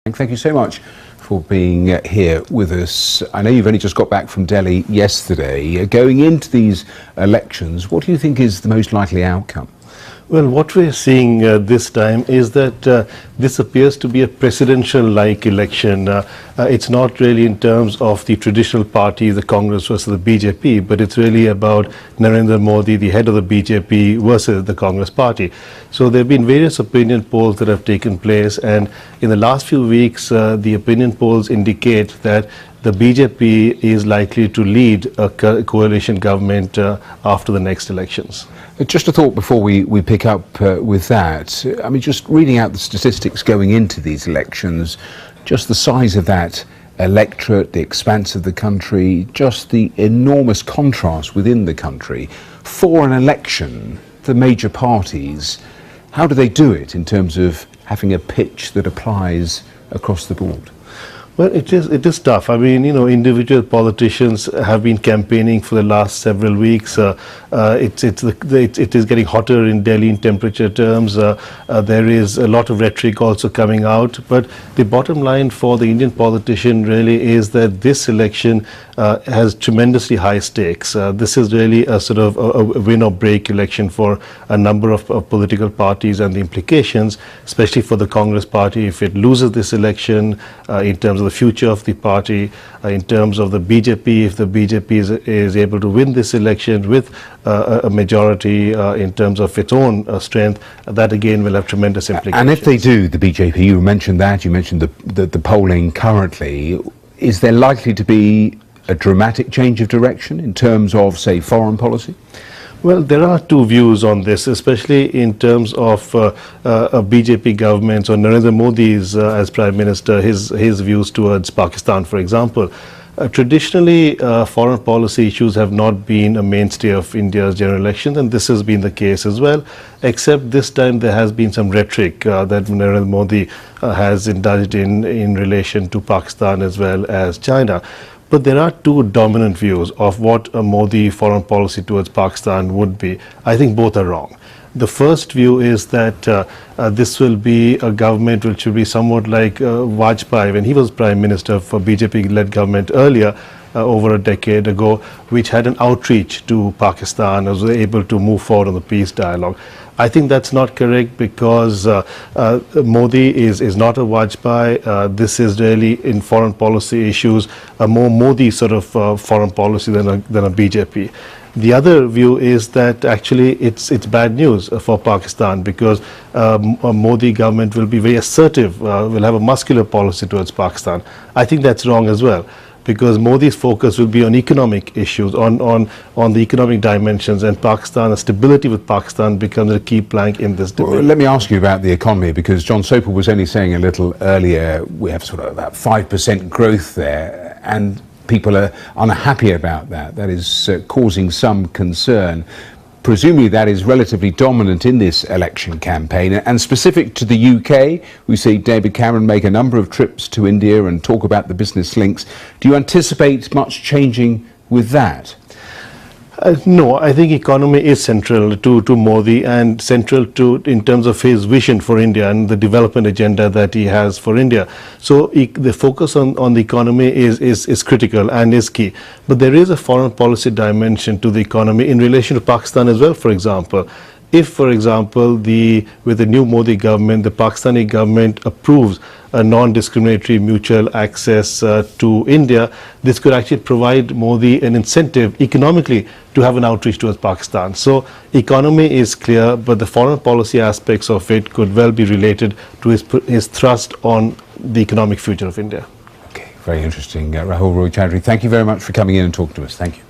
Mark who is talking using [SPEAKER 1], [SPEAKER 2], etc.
[SPEAKER 1] Thank you so much for being here with us. I know you've only just got back from Delhi yesterday. Going into these elections, what do you think is the most likely outcome?
[SPEAKER 2] Well, what we're seeing this time is that this appears to be a presidential-like election. It's not really in terms of the traditional party, the Congress versus the BJP, but it's really about Narendra Modi, the head of the BJP, versus the Congress party. So there have been various opinion polls that have taken place, and in the last few weeks, the opinion polls indicate that the BJP is likely to lead a coalition government after the next elections.
[SPEAKER 1] Just a thought before we pick up with that. I mean, just reading out the statistics going into these elections, just the size of that electorate, the expanse of the country, just the enormous contrast within the country. For an election, the major parties, how do they do it in terms of having a pitch that applies across the board?
[SPEAKER 2] Well, it is tough. I mean, you know, individual politicians have been campaigning for the last several weeks. It is getting hotter in Delhi in temperature terms. There is a lot of rhetoric also coming out. But the bottom line for the Indian politician really is that this election has tremendously high stakes. This is really a sort of a win or break election for a number of political parties, and the implications, especially for the Congress party, if it loses this election in terms of the future of the party, in terms of the BJP, if the BJP is able to win this election with a majority in terms of its own strength, that again will have tremendous implications.
[SPEAKER 1] And if they do, the BJP, you mentioned that, you mentioned the polling currently, is there likely to be a dramatic change of direction in terms of, say, foreign policy?
[SPEAKER 2] Well, there are two views on this, especially in terms of a BJP government or Narendra Modi's as Prime Minister, his views towards Pakistan, for example. Traditionally, foreign policy issues have not been a mainstay of India's general elections, and this has been the case as well, except this time there has been some rhetoric that Narendra Modi has indulged in relation to Pakistan as well as China. But there are two dominant views of what a Modi foreign policy towards Pakistan would be. I think both are wrong. The first view is that this will be a government which will be somewhat like Vajpayee when he was Prime Minister for BJP-led government earlier, over a decade ago, which had an outreach to Pakistan, was able to move forward on the peace dialogue. I think that's not correct because Modi is not a Vajpayee. This is really in foreign policy issues a more Modi sort of foreign policy than a BJP. The other view is that actually it's bad news for Pakistan because a Modi government will be very assertive, will have a muscular policy towards Pakistan. I think that's wrong as well, because Modi's focus will be on economic issues, on the economic dimensions, and Pakistan, stability with Pakistan becomes a key plank in this debate.
[SPEAKER 1] Well, let me ask you about the economy, because John Sopel was only saying a little earlier, we have sort of about 5% growth there, and people are unhappy about that. That is causing some concern. Presumably that is relatively dominant in this election campaign, and specific to the UK, we see David Cameron make a number of trips to India and talk about the business links. Do you anticipate much changing with that?
[SPEAKER 2] No, I think economy is central to Modi and central to in terms of his vision for India and the development agenda that he has for India. So the focus on the economy is critical and is key. But there is a foreign policy dimension to the economy in relation to Pakistan as well, for example. If, for example, with the new Modi government, the Pakistani government approves a non-discriminatory mutual access to India, this could actually provide Modi an incentive economically to have an outreach towards Pakistan. So economy is clear, but the foreign policy aspects of it could well be related to his thrust on the economic future of India.
[SPEAKER 1] Okay, very interesting. Rahul Roy-Chaudhury, thank you very much for coming in and talking to us. Thank you.